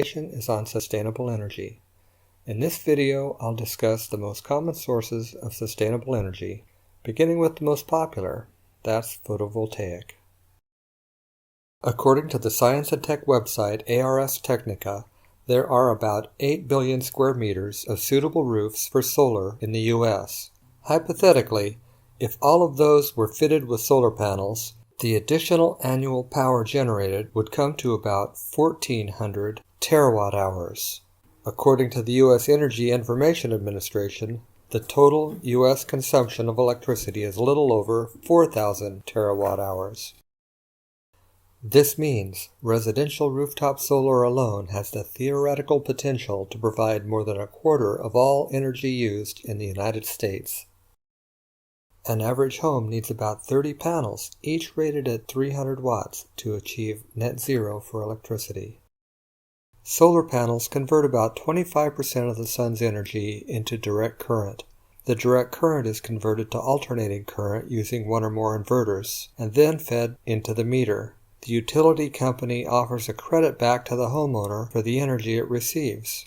is on sustainable energy. In this video, I'll discuss the most common sources of sustainable energy, beginning with the most popular, that's photovoltaic. According to the Science and Tech website Ars Technica, there are about 8 billion square meters of suitable roofs for solar in the U.S. Hypothetically, if all of those were fitted with solar panels, the additional annual power generated would come to about 1,400 terawatt hours. According to the U.S. Energy Information Administration, the total U.S. consumption of electricity is a little over 4,000 terawatt hours. This means residential rooftop solar alone has the theoretical potential to provide more than a quarter of all energy used in the United States. An average home needs about 30 panels, each rated at 300 watts, to achieve net zero for electricity. Solar panels convert about 25% of the sun's energy into direct current. The direct current is converted to alternating current using one or more inverters, and then fed into the meter. The utility company offers a credit back to the homeowner for the energy it receives.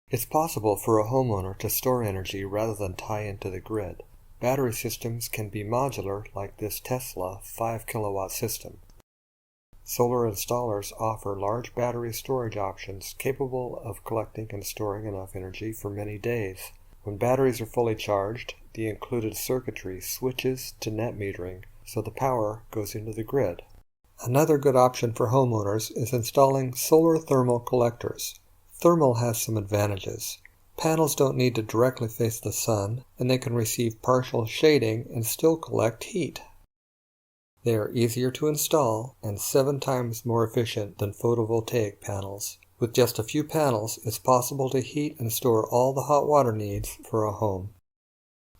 It's possible for a homeowner to store energy rather than tie into the grid. Battery systems can be modular like this Tesla 5 kilowatt system. Solar installers offer large battery storage options capable of collecting and storing enough energy for many days. When batteries are fully charged, the included circuitry switches to net metering, so the power goes into the grid. Another good option for homeowners is installing solar thermal collectors. Thermal has some advantages. Panels don't need to directly face the sun, and they can receive partial shading and still collect heat. They are easier to install and 7 times more efficient than photovoltaic panels. With just a few panels, it's possible to heat and store all the hot water needs for a home.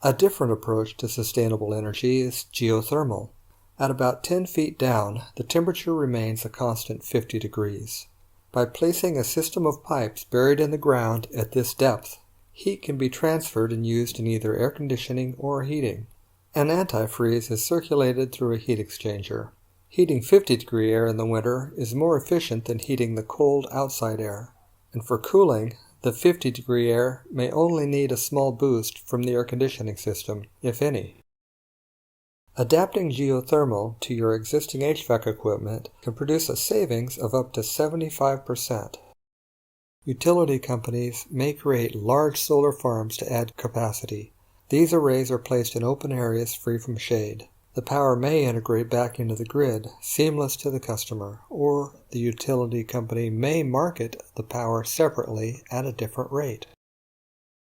A different approach to sustainable energy is geothermal. At about 10 feet down, the temperature remains a constant 50 degrees. By placing a system of pipes buried in the ground at this depth, heat can be transferred and used in either air conditioning or heating. An antifreeze is circulated through a heat exchanger. Heating 50-degree air in the winter is more efficient than heating the cold outside air. And for cooling, the 50-degree air may only need a small boost from the air conditioning system, if any. Adapting geothermal to your existing HVAC equipment can produce a savings of up to 75%. Utility companies may create large solar farms to add capacity. These arrays are placed in open areas free from shade. The power may integrate back into the grid, seamless to the customer, or the utility company may market the power separately at a different rate.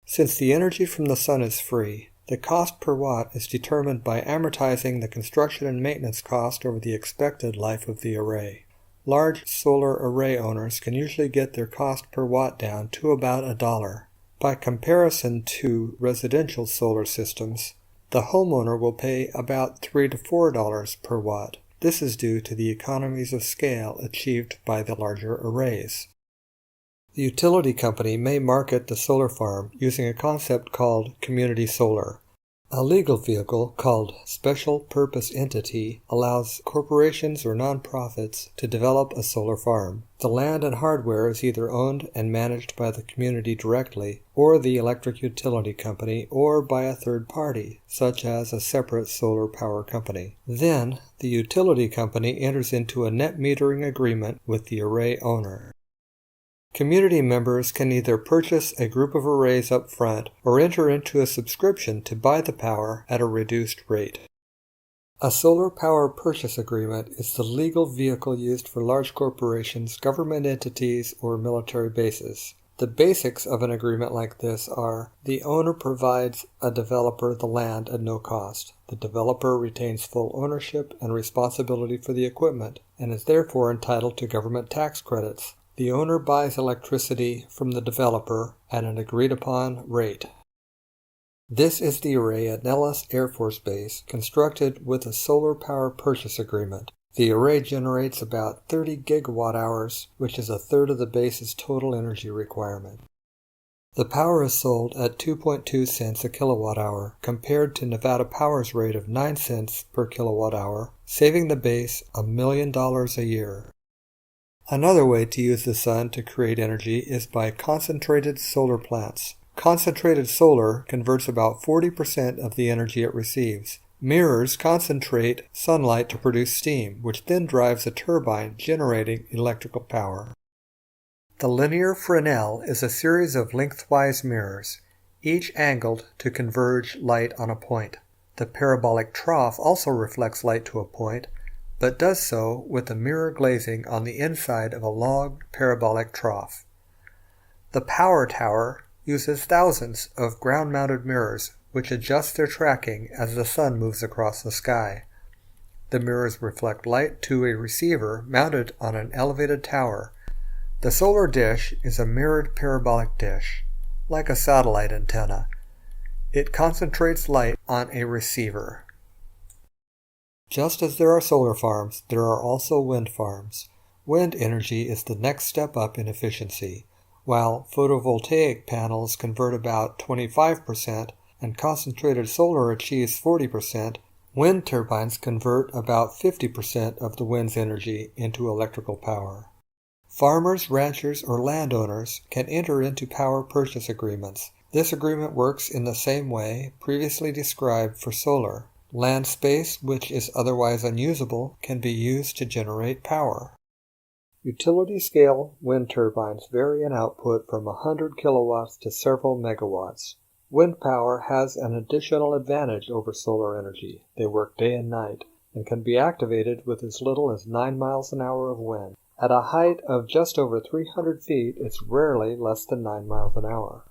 Since the energy from the sun is free, the cost per watt is determined by amortizing the construction and maintenance cost over the expected life of the array. Large solar array owners can usually get their cost per watt down to about $1. By comparison to residential solar systems, the homeowner will pay about $3 to $4 per watt. This is due to the economies of scale achieved by the larger arrays. The utility company may market the solar farm using a concept called community solar. A legal vehicle called Special Purpose Entity allows corporations or nonprofits to develop a solar farm. The land and hardware is either owned and managed by the community directly, or the electric utility company, or by a third party, such as a separate solar power company. Then, the utility company enters into a net metering agreement with the array owner. Community members can either purchase a group of arrays up front or enter into a subscription to buy the power at a reduced rate. A solar power purchase agreement is the legal vehicle used for large corporations, government entities, or military bases. The basics of an agreement like this are: the owner provides a developer the land at no cost. The developer retains full ownership and responsibility for the equipment, and is therefore entitled to government tax credits. The owner buys electricity from the developer at an agreed-upon rate. This is the array at Nellis Air Force Base, constructed with a solar power purchase agreement. The array generates about 30 gigawatt-hours, which is a third of the base's total energy requirement. The power is sold at 2.2 cents a kilowatt-hour, compared to Nevada Power's rate of 9 cents per kilowatt-hour, saving the base $1 million a year. Another way to use the sun to create energy is by concentrated solar plants. Concentrated solar converts about 40% of the energy it receives. Mirrors concentrate sunlight to produce steam, which then drives a turbine generating electrical power. The linear Fresnel is a series of lengthwise mirrors, each angled to converge light on a point. The parabolic trough also reflects light to a point, but does so with a mirror glazing on the inside of a long parabolic trough. The power tower uses thousands of ground-mounted mirrors which adjust their tracking as the sun moves across the sky. The mirrors reflect light to a receiver mounted on an elevated tower. The solar dish is a mirrored parabolic dish, like a satellite antenna. It concentrates light on a receiver. Just as there are solar farms, there are also wind farms. Wind energy is the next step up in efficiency. While photovoltaic panels convert about 25% and concentrated solar achieves 40%, wind turbines convert about 50% of the wind's energy into electrical power. Farmers, ranchers, or landowners can enter into power purchase agreements. This agreement works in the same way previously described for solar. Land space which is otherwise unusable can be used to generate power. Utility-scale wind turbines vary in output from 100 kilowatts to several megawatts. Wind power has an additional advantage over solar energy. They work day and night and can be activated with as little as 9 miles an hour of wind. At a height of just over 300 feet, it's rarely less than 9 miles an hour.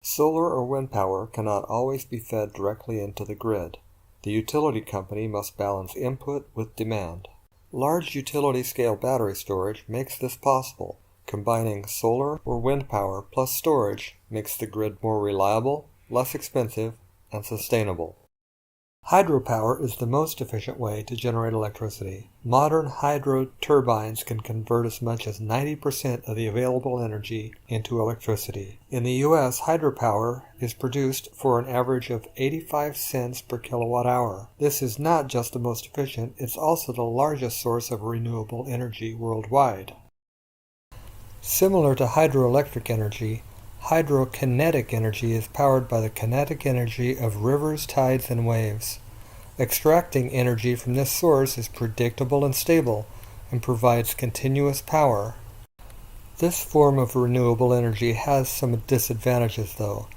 Solar or wind power cannot always be fed directly into the grid. The utility company must balance input with demand. Large utility-scale battery storage makes this possible. Combining solar or wind power plus storage makes the grid more reliable, less expensive, and sustainable. Hydropower is the most efficient way to generate electricity. Modern hydro turbines can convert as much as 90% of the available energy into electricity. In the U.S., hydropower is produced for an average of 85 cents per kilowatt hour. This is not just the most efficient, it's also the largest source of renewable energy worldwide. Similar to hydroelectric energy, hydrokinetic energy is powered by the kinetic energy of rivers, tides, and waves. Extracting energy from this source is predictable and stable and provides continuous power. This form of renewable energy has some disadvantages, though.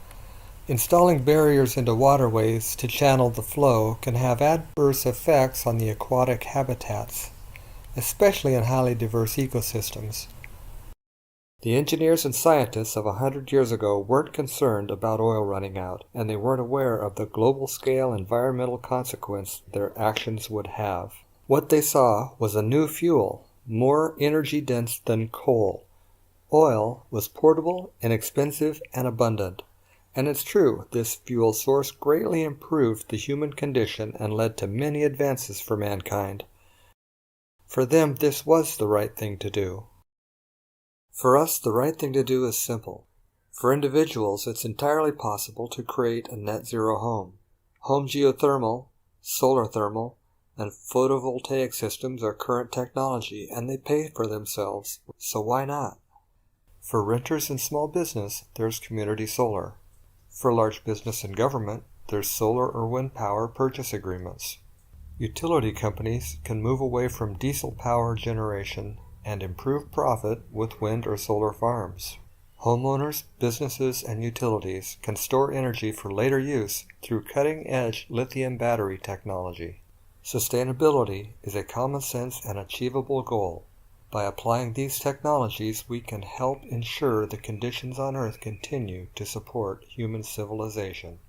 Installing barriers into waterways to channel the flow can have adverse effects on the aquatic habitats, especially in highly diverse ecosystems. The engineers and scientists of 100 years ago weren't concerned about oil running out, and they weren't aware of the global-scale environmental consequence their actions would have. What they saw was a new fuel, more energy-dense than coal. Oil was portable, inexpensive, and abundant. And it's true, this fuel source greatly improved the human condition and led to many advances for mankind. For them, this was the right thing to do. For us, the right thing to do is simple. For individuals, it's entirely possible to create a net zero home. Home geothermal, solar thermal, and photovoltaic systems are current technology, and they pay for themselves, so why not? For renters and small business, there's community solar. For large business and government, there's solar or wind power purchase agreements. Utility companies can move away from diesel power generation and improve profit with wind or solar farms. Homeowners, businesses, and utilities can store energy for later use through cutting-edge lithium battery technology. Sustainability is a common sense and achievable goal. By applying these technologies, we can help ensure the conditions on Earth continue to support human civilization.